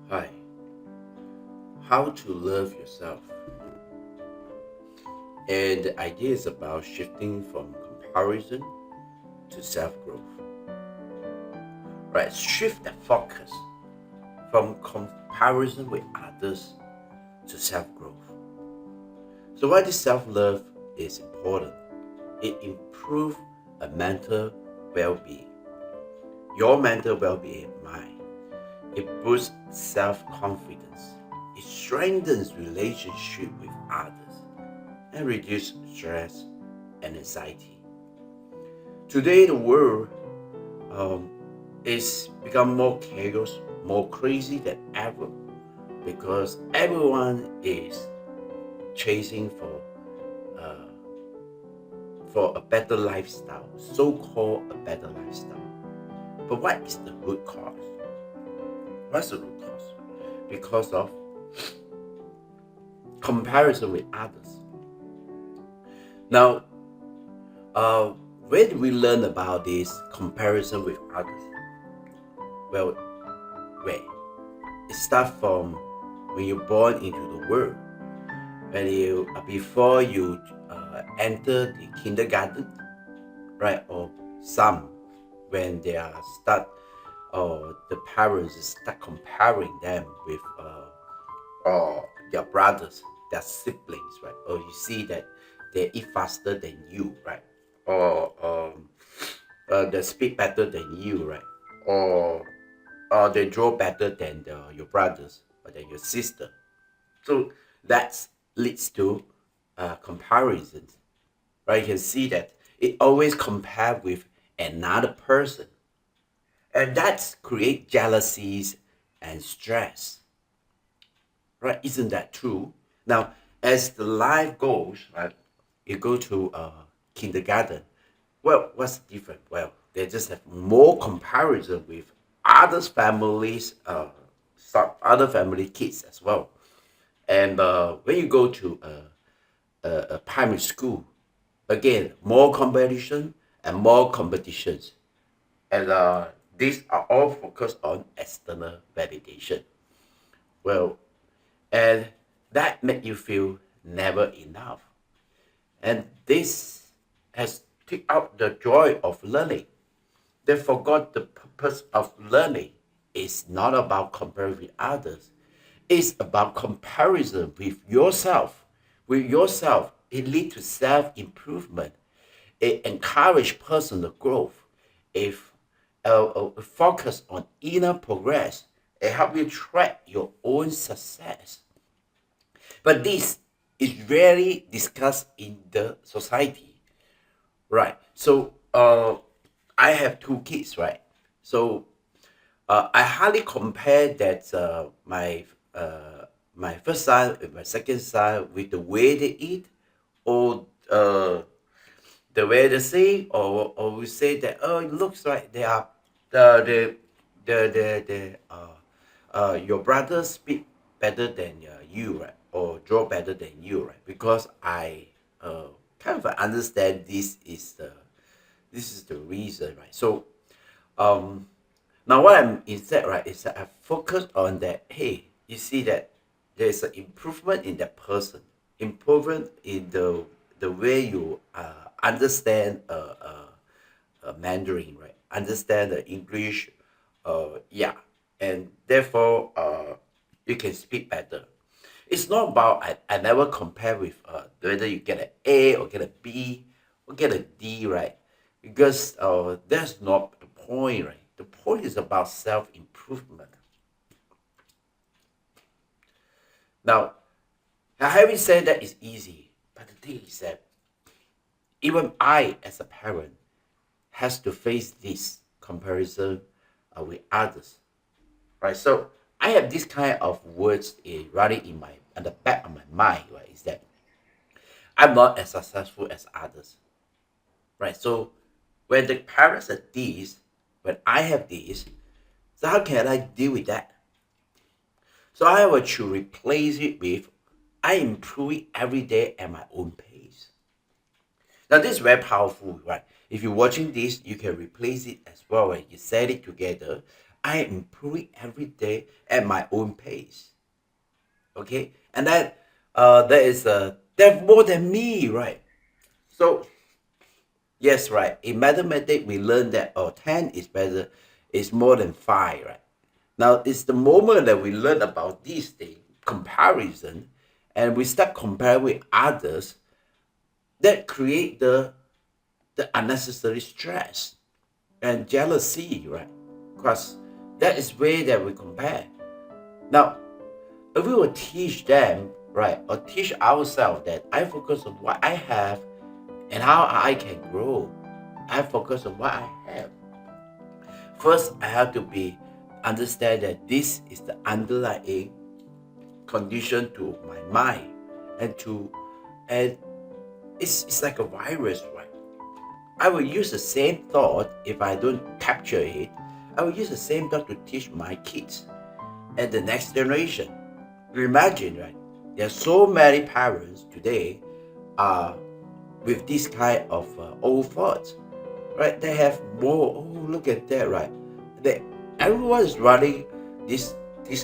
Hi, how to love yourself. And the idea is about shifting from comparison to self growth. Right? Shift the focus from comparison with others to self growth. So, why this self love is important? It improves a mental well being, your mental well being, mine. It boosts self confidence, it strengthens relationship with others, and reduce stress and anxiety. Today, the world um, is become more chaos, more crazy than ever because everyone is chasing uh, for a better lifestyle, so-called a better lifestyle. But what is the root cause? What's the root cause? Because of comparison with others. Now, uh, where do we learn about this comparison with others? Well, where? It starts from when you're born into the world. When you before you enter the kindergarten, right? Or some when they are start or the parents start comparing them with their brothers, their siblings, right? Or you see that they eat faster than you, right? Or they speak better than you, right? Or they draw better than your brothers or than your sister. So that leads to comparisons, right? You can see that it always compare with another person, and that create jealousies and stress, right? Isn't that true? Now, as the life goes, right, you go to kindergarten. Well, what's different? Well, they just have more comparison with others' families, some other family kids as well. And when you go to a primary school, again, more competition and more competitions. And these are all focused on external validation. Well, and that make you feel never enough. And this has took out the joy of learning. They forgot the purpose of learning is not about comparing with others. It's about comparison with yourself. With yourself, it leads to self-improvement. It encourages personal growth. It focus on inner progress. It helps you track your own success. But this is rarely discussed in the society. Right. So I have two kids, right? So I hardly compare that my first son and my second son with the way they eat, or the way they say, or we say that it looks like they are the your brother speak better than you, right? Or draw better than you, right? Because I kind of understand this is the reason, right? So um now what I'm instead, right, is that I focus on that. Hey, you see that there's an improvement in that person, improvement in the way you understand Mandarin, right? Understand the English, yeah, and therefore you can speak better. It's not about I never compare with whether you get an A or get a B or get a D, right? Because that's not the point, right? The point is about self improvement. Now, having said that is easy, but the thing is that even I, as a parent, has to face this comparison with others, right? So I have this kind of words running in my at the back of my mind, right? Is that I'm not as successful as others, right? So when the parents are this, when I have this, so how can I deal with that? So I have to replace it with I improve it every day at my own pace. Now this is very powerful, right? If you're watching this, you can replace it as well. Right? You set it together. I am improving every day at my own pace. Okay, and then there is they're more than me, right? So yes, right. In mathematics, we learn that 10 is better, is more than 5, right? Now, it's the moment that we learn about these things, comparison, and we start comparing with others that create the unnecessary stress and jealousy, right? Because that is way that we compare. Now, if we will teach them, right, or teach ourselves that I focus on what I have and how I can grow, I focus on what I have. First, I have to be understand that this is the underlying condition to my mind, and it's like a virus, right? I will use the same thought if I don't capture it. I will use the same thought to teach my kids and the next generation. Imagine, right? There are so many parents today with this kind of old thoughts, right? They have more. Oh, look at that, right? They everyone is running this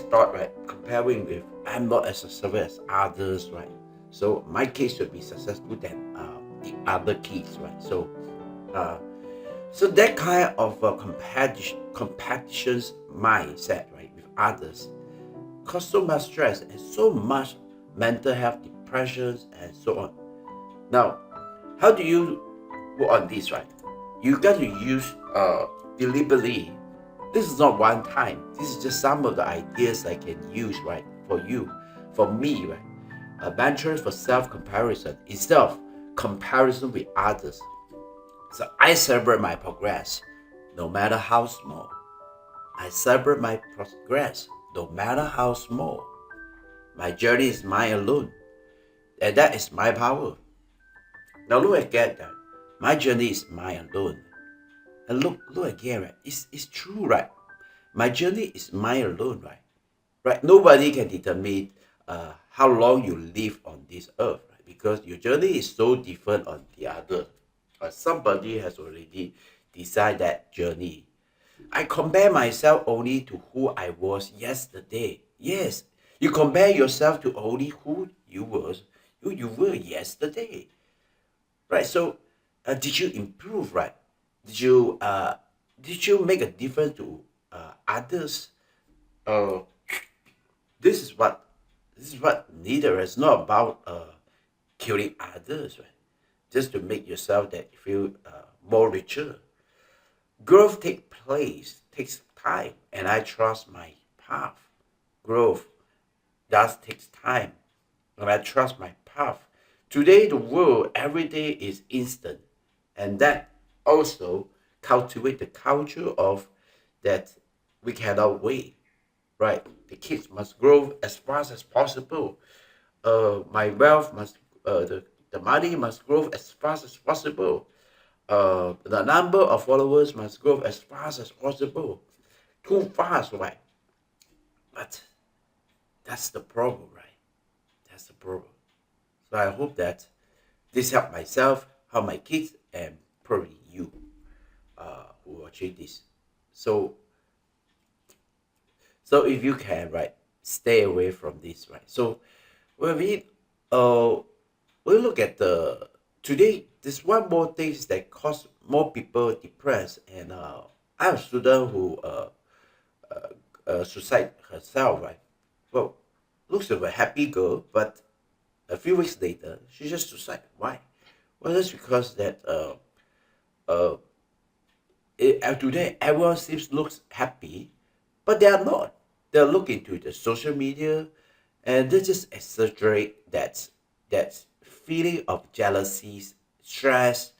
thought, right? Comparing with I'm not as successful as others, right? So my kids should be successful than the other kids, right? Uh, so that kind of competitions mindset, right, with others, cause so much stress and so much mental health depressions and so on. Now, how do you work on this, right? You got to use deliberately. This is not one time. This is just some of the ideas I can use, right, for you, for me, right? A mantra for self-comparison instead of comparison with others. So I celebrate my progress, no matter how small. I celebrate my progress, no matter how small. My journey is mine alone, and that is my power. Now look again that. My journey is mine alone. And look again, right? It's true, right? My journey is mine alone, right? Right? Nobody can determine how long you live on this earth, right? Because your journey is so different on the other. Somebody has already decided that journey. I compare myself only to who I was yesterday. Yes, you compare yourself to only who you were yesterday, right? So, did you improve, right? Did you uh, did you make a difference to others? Uh, this is what neither is not about killing others, right? Just to make yourself that feel more richer. Growth takes time, and I trust my path. Growth does takes time, and I trust my path. Today, the world every day is instant, and that also cultivate the culture of that we cannot wait. Right, the kids must grow as fast as possible. My wealth must, the money must grow as fast as possible. The number of followers must grow as fast as possible. Too fast, right? But that's the problem, right? That's the problem. So I hope that this helped myself, help my kids, and probably you who watching this. So so if you can, right, stay away from this, right? So when uh we look at the today, there's one more things that cause more people depressed, and I have a student who suicide herself, right? Well, looks like a happy girl, but a few weeks later, she just suicide. Why? Well, that's because that uh, today everyone seems looks happy, but they are not. They're looking to the social media, and they just exaggerate that feeling of jealousy, stress.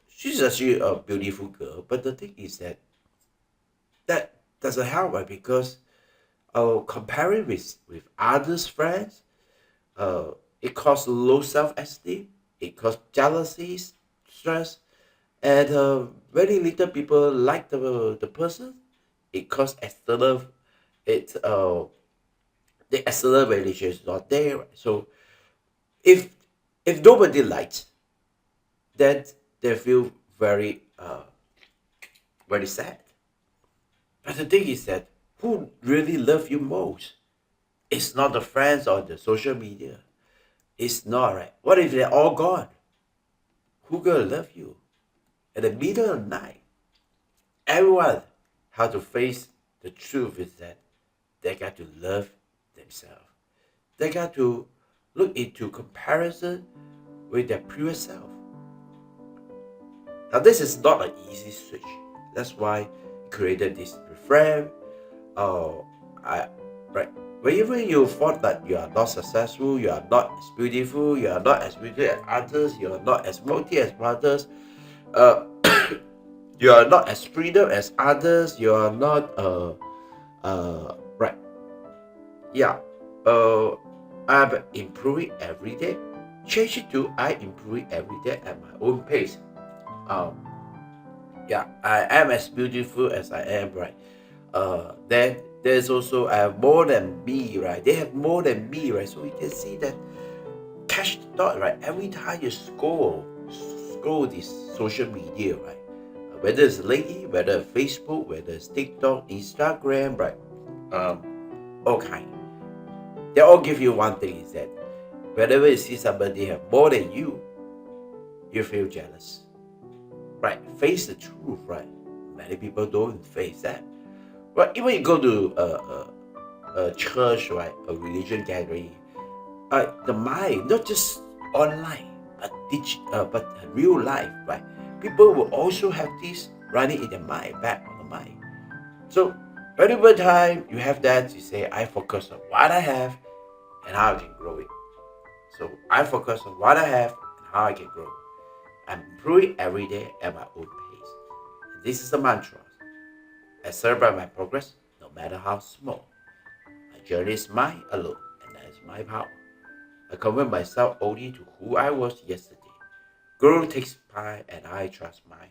She's actually a beautiful girl, but the thing is that that doesn't help, right? Because comparing with others' friends, uh, it causes low self-esteem, it causes jealousy, stress, and very little people like the person. It causes external, it the external validation is not there. Right? So if nobody likes, then they feel very very sad. But the thing is that who really love you most? It's not the friends or the social media. It's not, right. What if they're all gone? Who gonna love you? At the middle of the night, everyone have to face the truth is that they got to love themselves. They got to look into comparison with their previous self. Now this is not an easy switch. That's why I created this reframe. Oh, I right. Whenever you thought that you are not successful, you are not as beautiful, you are not as beautiful as others, you are not as wealthy as others, uh, you are not as freedom as others, you are not right. Yeah. I'm improving every day. Change it to I improve every day at my own pace. Um, yeah, I am as beautiful as I am, right? Then there's also I have more than me, right? They have more than me, right? So you can see that catch the thought, right? Every time you scroll this social media, right? Whether it's LinkedIn, whether it's Facebook, whether it's TikTok, Instagram, right? Um, all kind. They all give you one thing is that whenever you see somebody have more than you feel jealous. Right? Face the truth, right? Many people don't face that. But even you go to a church, right? A religion gathering, the mind, not just online, but real life, right? People will also have this running in their mind, back on the mind. So whenever time you have that, you say, I focus on what I have and how I can grow it. So I focus on what I have and how I can grow. I'm improving every day at my own pace. And this is the mantra. I celebrate my progress, no matter how small. My journey is mine alone, and that is my power. I convert myself only to who I was yesterday. Growth takes time, and I trust my